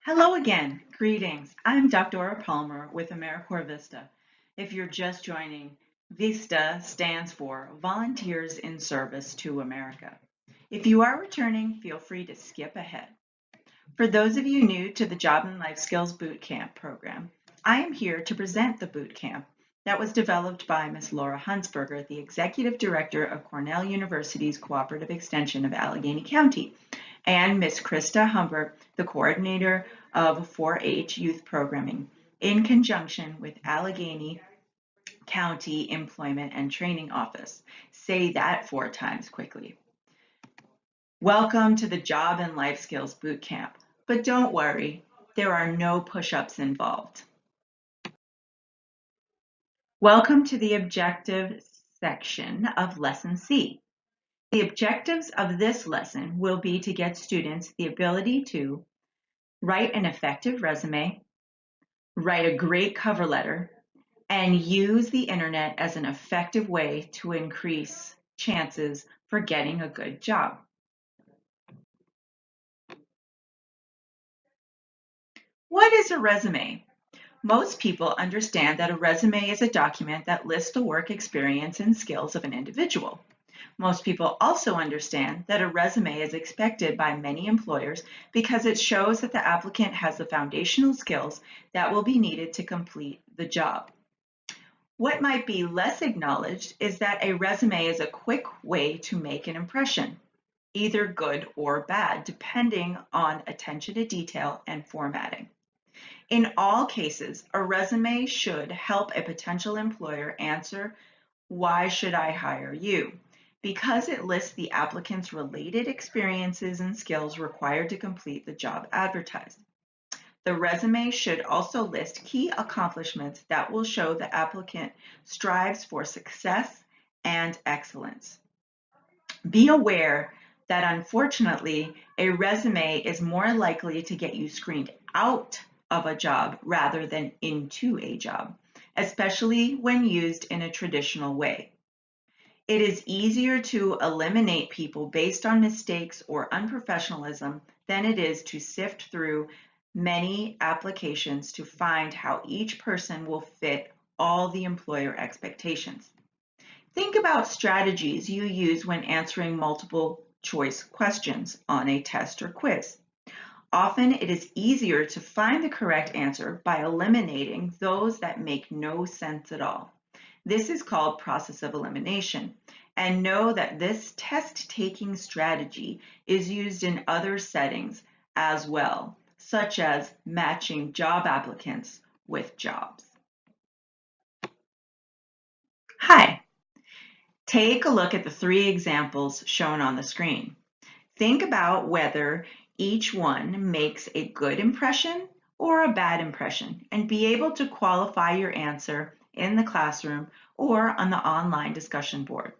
Hello again. Greetings. I'm Dr. Palmer with AmeriCorps Vista. If you're just joining, VISTA stands for Volunteers in Service to America. If you are returning, feel free to skip ahead. For those of you new to the Job and Life Skills Boot Camp program, I am here to present the boot camp that was developed by Ms. Laura Hunsberger, the Executive Director of Cornell University's Cooperative Extension of Allegheny County, and Ms. Krista Humbert, the Coordinator of 4-H Youth Programming, in conjunction with Allegheny County Employment and Training Office. Say that 4 times quickly. Welcome to the Job and Life Skills Boot Camp, but don't worry, there are no push-ups involved. Welcome to the objective section of Lesson C. The objectives of this lesson will be to get students the ability to write an effective resume, write a great cover letter, and use the internet as an effective way to increase chances for getting a good job. What is a resume? Most people understand that a resume is a document that lists the work experience and skills of an individual. Most people also understand that a resume is expected by many employers because it shows that the applicant has the foundational skills that will be needed to complete the job. What might be less acknowledged is that a resume is a quick way to make an impression, either good or bad, depending on attention to detail and formatting. In all cases, a resume should help a potential employer answer, "Why should I hire you?" because it lists the applicant's related experiences and skills required to complete the job advertised. The resume should also list key accomplishments that will show the applicant strives for success and excellence. Be aware that unfortunately, a resume is more likely to get you screened out of a job rather than into a job, especially when used in a traditional way. It is easier to eliminate people based on mistakes or unprofessionalism than it is to sift through many applications to find how each person will fit all the employer expectations. Think about strategies you use when answering multiple choice questions on a test or quiz. Often it is easier to find the correct answer by eliminating those that make no sense at all. This is called process of elimination. And know that this test-taking strategy is used in other settings as well, such as matching job applicants with jobs. Hi. Take a look at the 3 examples shown on the screen. Think about whether each one makes a good impression or a bad impression, and be able to qualify your answer in the classroom or on the online discussion board.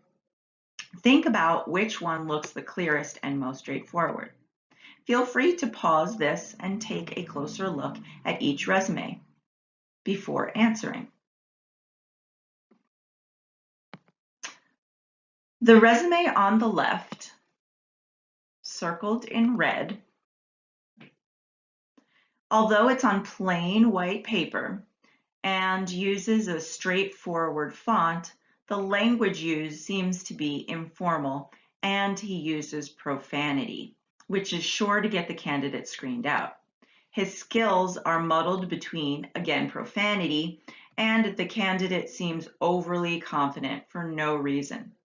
Think about which one looks the clearest and most straightforward. Feel free to pause this and take a closer look at each resume before answering. The resume on the left, circled in red, although it's on plain white paper and uses a straightforward font, the language used seems to be informal, and he uses profanity, which is sure to get the candidate screened out. His skills are muddled between, again, profanity, and the candidate seems overly confident for no reason.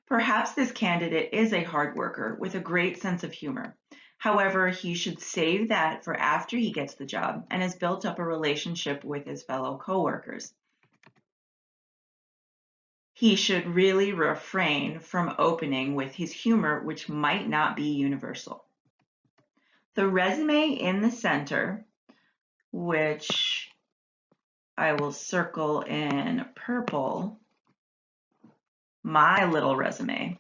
Perhaps this candidate is a hard worker with a great sense of humor. However, he should save that for after he gets the job and has built up a relationship with his fellow coworkers. He should really refrain from opening with his humor, which might not be universal. The resume in the center, which I will circle in purple, my little resume,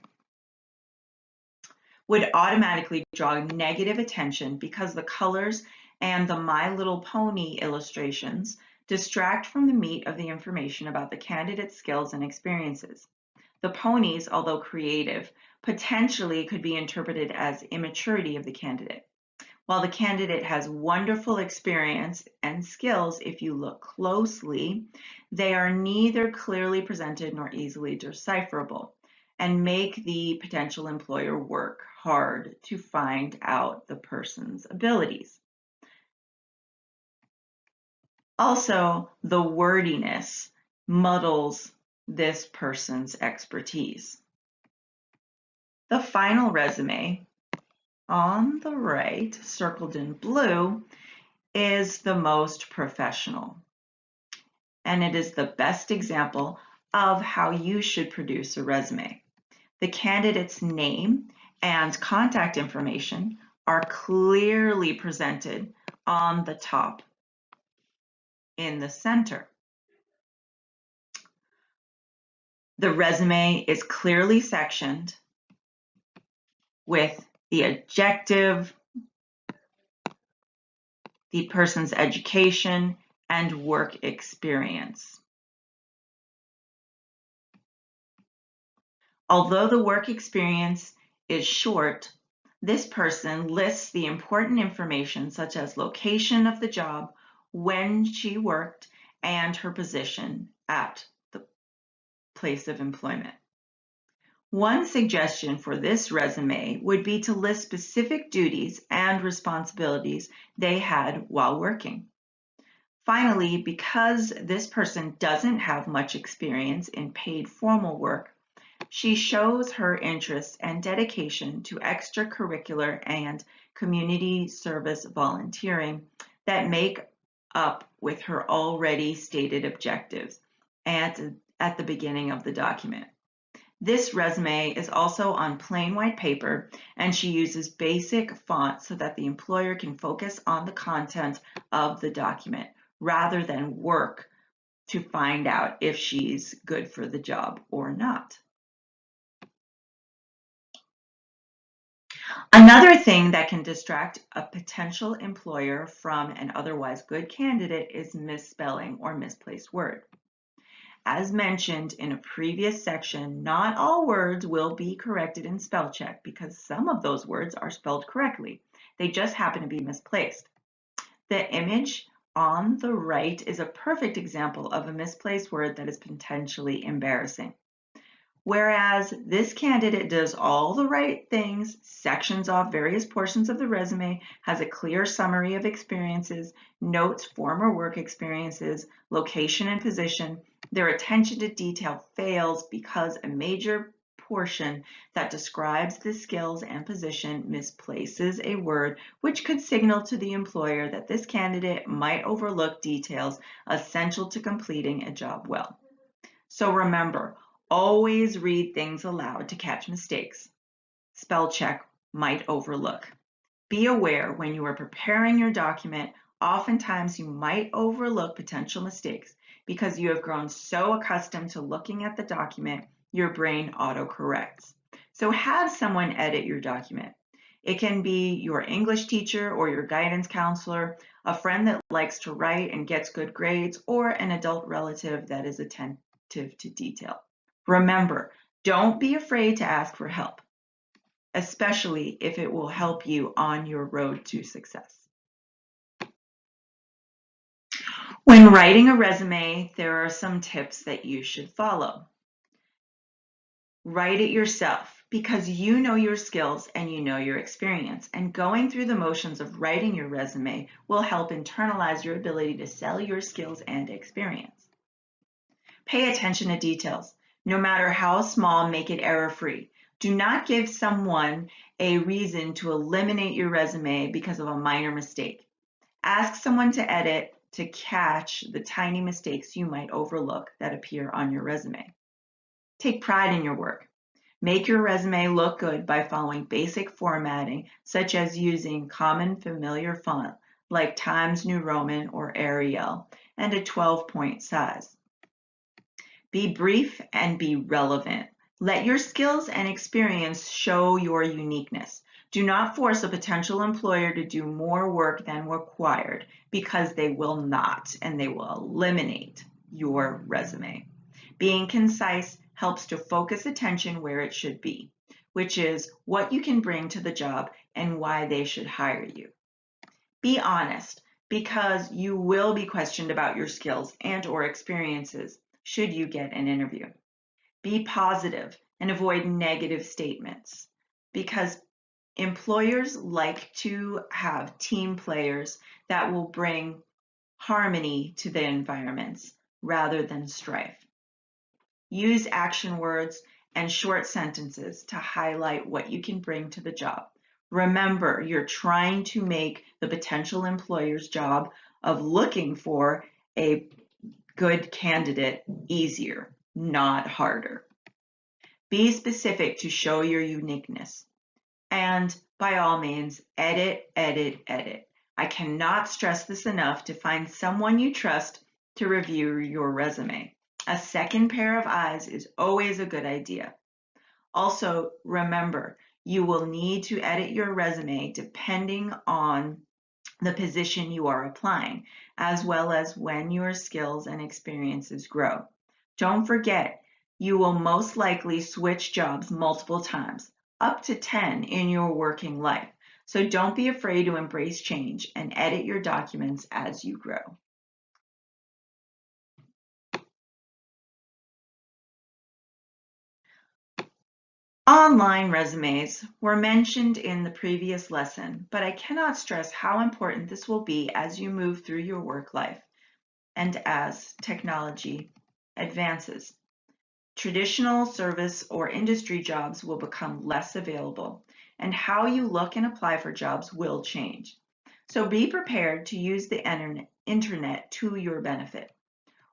would automatically draw negative attention because the colors and the My Little Pony illustrations distract from the meat of the information about the candidate's skills and experiences. The ponies, although creative, potentially could be interpreted as immaturity of the candidate. While the candidate has wonderful experience and skills, if you look closely, they are neither clearly presented nor easily decipherable and make the potential employer work hard to find out the person's abilities. Also, the wordiness muddles this person's expertise. The final resume on the right, circled in blue, is the most professional. And it is the best example of how you should produce a resume. The candidate's name and contact information are clearly presented on the top in the center. The resume is clearly sectioned with the objective, the person's education, and work experience. Although the work experience is short, this person lists the important information such as location of the job, when she worked, and her position at the place of employment. One suggestion for this resume would be to list specific duties and responsibilities they had while working. Finally, because this person doesn't have much experience in paid formal work, she shows her interest and dedication to extracurricular and community service volunteering that make up with her already stated objectives at the beginning of the document. This resume is also on plain white paper, and she uses basic font so that the employer can focus on the content of the document rather than work to find out if she's good for the job or not. Another thing that can distract a potential employer from an otherwise good candidate is misspelling or misplaced word. As mentioned in a previous section, not all words will be corrected in spell check because some of those words are spelled correctly. They just happen to be misplaced. The image on the right is a perfect example of a misplaced word that is potentially embarrassing. Whereas this candidate does all the right things, sections off various portions of the resume, has a clear summary of experiences, notes former work experiences, location and position, their attention to detail fails because a major portion that describes the skills and position misplaces a word, which could signal to the employer that this candidate might overlook details essential to completing a job well. So remember, always read things aloud to catch mistakes. Spell check might overlook. Be aware when you are preparing your document, oftentimes you might overlook potential mistakes because you have grown so accustomed to looking at the document, your brain autocorrects. So have someone edit your document. It can be your English teacher or your guidance counselor, a friend that likes to write and gets good grades, or an adult relative that is attentive to detail. Remember, don't be afraid to ask for help, especially if it will help you on your road to success. When writing a resume, there are some tips that you should follow. Write it yourself because you know your skills and you know your experience, and going through the motions of writing your resume will help internalize your ability to sell your skills and experience. Pay attention to details. No matter how small, make it error-free. Do not give someone a reason to eliminate your resume because of a minor mistake. Ask someone to edit to catch the tiny mistakes you might overlook that appear on your resume. Take pride in your work. Make your resume look good by following basic formatting, such as using common familiar font like Times New Roman or Arial, and a 12-point size. Be brief and be relevant. Let your skills and experience show your uniqueness. Do not force a potential employer to do more work than required because they will not, and they will eliminate your resume. Being concise helps to focus attention where it should be, which is what you can bring to the job and why they should hire you. Be honest, because you will be questioned about your skills and/or experiences should you get an interview. Be positive and avoid negative statements, because employers like to have team players that will bring harmony to the environments rather than strife. Use action words and short sentences to highlight what you can bring to the job. Remember, you're trying to make the potential employer's job of looking for a good candidate easier, not harder. Be specific to show your uniqueness. And by all means, edit, edit, edit. I cannot stress this enough to find someone you trust to review your resume. A second pair of eyes is always a good idea. Also, remember, you will need to edit your resume depending on the position you are applying, as well as when your skills and experiences grow. Don't forget, you will most likely switch jobs multiple times, up to 10 in your working life. So don't be afraid to embrace change and edit your documents as you grow. Online resumes were mentioned in the previous lesson, but I cannot stress how important this will be as you move through your work life and as technology advances. Traditional service or industry jobs will become less available, and how you look and apply for jobs will change. So be prepared to use the internet to your benefit.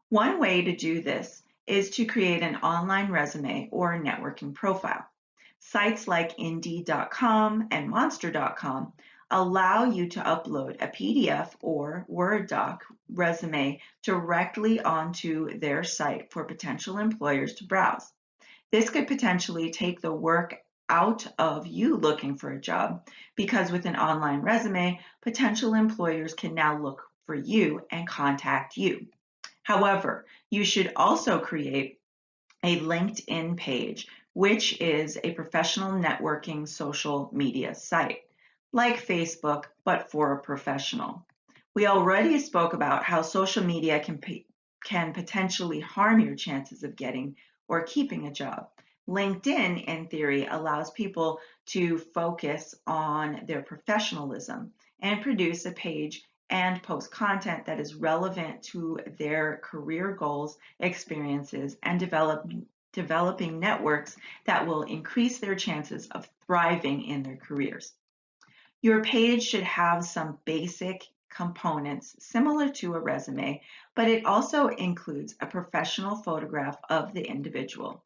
One way to do this is to create an online resume or networking profile. Sites like Indeed.com and Monster.com allow you to upload a PDF or Word doc resume directly onto their site for potential employers to browse. This could potentially take the work out of you looking for a job, because with an online resume, potential employers can now look for you and contact you. However, you should also create a LinkedIn page, which is a professional networking social media site, like Facebook, but for a professional. We already spoke about how social media can potentially harm your chances of getting or keeping a job. LinkedIn, in theory, allows people to focus on their professionalism and produce a page and post content that is relevant to their career goals, experiences, and developing networks that will increase their chances of thriving in their careers. Your page should have some basic components similar to a resume, but it also includes a professional photograph of the individual.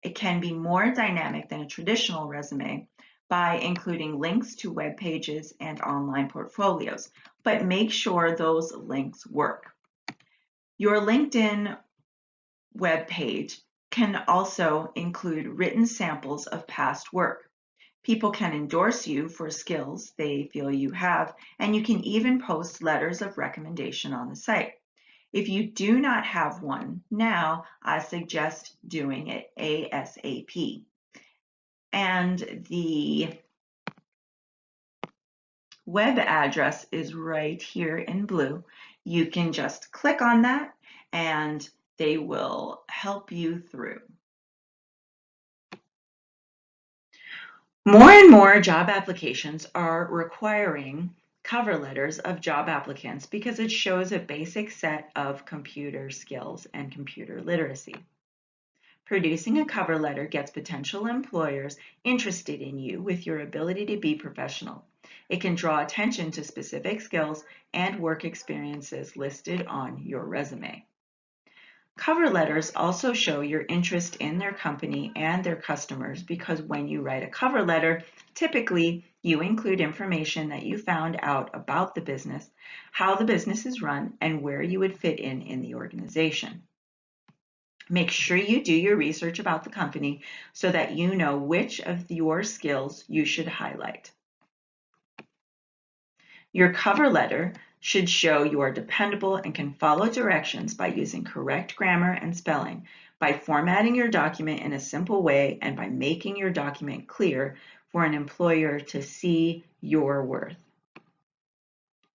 It can be more dynamic than a traditional resume by including links to web pages and online portfolios, but make sure those links work. Your LinkedIn web page can also include written samples of past work. People can endorse you for skills they feel you have, and you can even post letters of recommendation on the site. If you do not have one now, I suggest doing it ASAP. And the web address is right here in blue. You can just click on that and they will help you through. More and more job applications are requiring cover letters of job applicants because it shows a basic set of computer skills and computer literacy. Producing a cover letter gets potential employers interested in you with your ability to be professional. It can draw attention to specific skills and work experiences listed on your resume. Cover letters also show your interest in their company and their customers, because when you write a cover letter, typically you include information that you found out about the business, how the business is run, and where you would fit in the organization. Make sure you do your research about the company so that you know which of your skills you should highlight. Your cover letter should show you are dependable and can follow directions by using correct grammar and spelling, by formatting your document in a simple way, and by making your document clear for an employer to see your worth.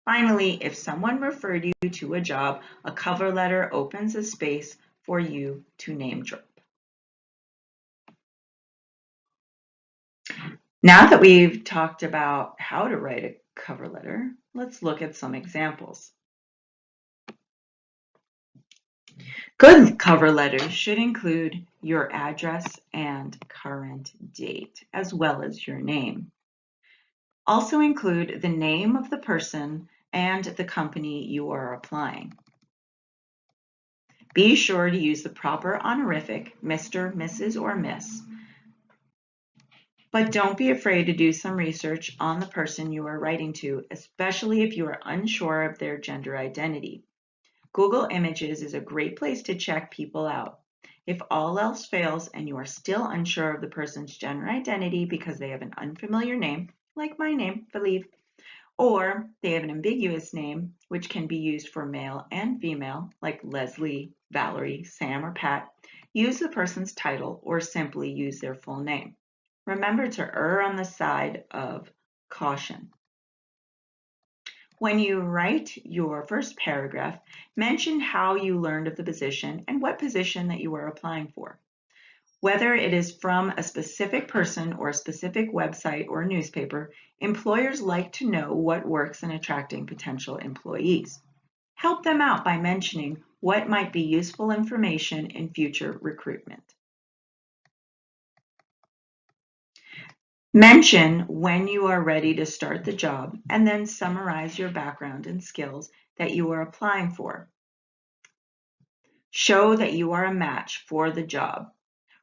Finally, if someone referred you to a job, a cover letter opens a space for you to name drop. Now that we've talked about how to write a cover letter, let's look at some examples. Good cover letters should include your address and current date, as well as your name. Also include the name of the person and the company you are applying. Be sure to use the proper honorific, Mr., Mrs., or Miss. But don't be afraid to do some research on the person you are writing to, especially if you are unsure of their gender identity. Google Images is a great place to check people out. If all else fails and you are still unsure of the person's gender identity because they have an unfamiliar name, like my name, Philippe, or they have an ambiguous name, which can be used for male and female, like Leslie, Valerie, Sam, or Pat, use the person's title or simply use their full name. Remember to err on the side of caution. When you write your first paragraph, mention how you learned of the position and what position that you are applying for. Whether it is from a specific person or a specific website or newspaper, employers like to know what works in attracting potential employees. Help them out by mentioning what might be useful information in future recruitment. Mention when you are ready to start the job and then summarize your background and skills that you are applying for. Show that you are a match for the job.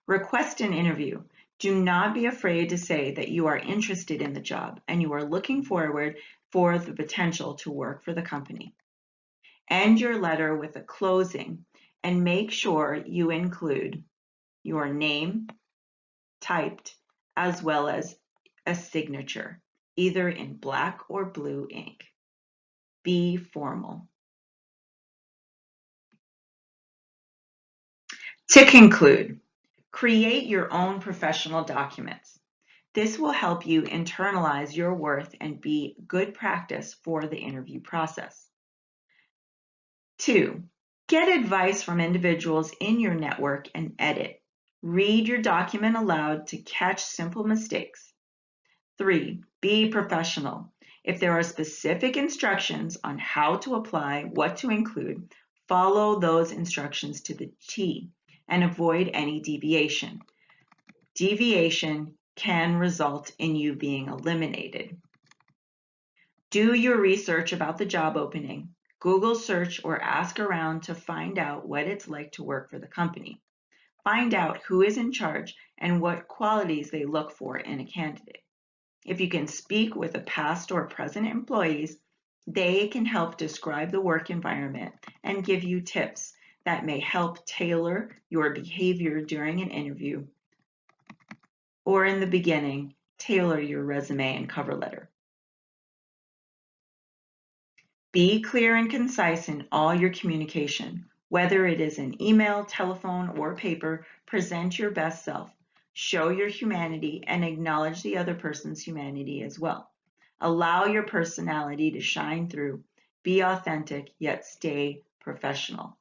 Request an interview. Do not be afraid to say that you are interested in the job and you are looking forward for the potential to work for the company. End your letter with a closing and make sure you include your name typed as well as a signature, either in black or blue ink. Be formal. To conclude, create your own professional documents. This will help you internalize your worth and be good practice for the interview process. 2, get advice from individuals in your network and edit. Read your document aloud to catch simple mistakes. 3, be professional. If there are specific instructions on how to apply, what to include, follow those instructions to the T and avoid any deviation. Deviation can result in you being eliminated. Do your research about the job opening. Google search or ask around to find out what it's like to work for the company. Find out who is in charge and what qualities they look for in a candidate. If you can speak with a past or present employees, they can help describe the work environment and give you tips that may help tailor your behavior during an interview, or in the beginning, tailor your resume and cover letter. Be clear and concise in all your communication. Whether it is an email, telephone, or paper, present your best self. Show your humanity and acknowledge the other person's humanity as well. Allow your personality to shine through. Be authentic, yet stay professional.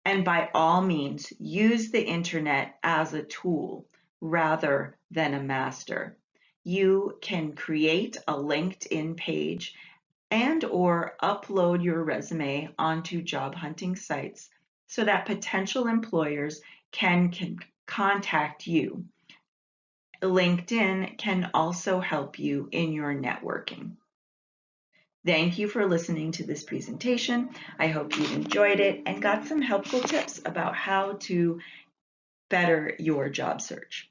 And by all means, use the internet as a tool rather than a master. You can create a LinkedIn page and or upload your resume onto job hunting sites so that potential employers can contact you. LinkedIn can also help you in your networking. Thank you for listening to this presentation. I hope you enjoyed it and got some helpful tips about how to better your job search.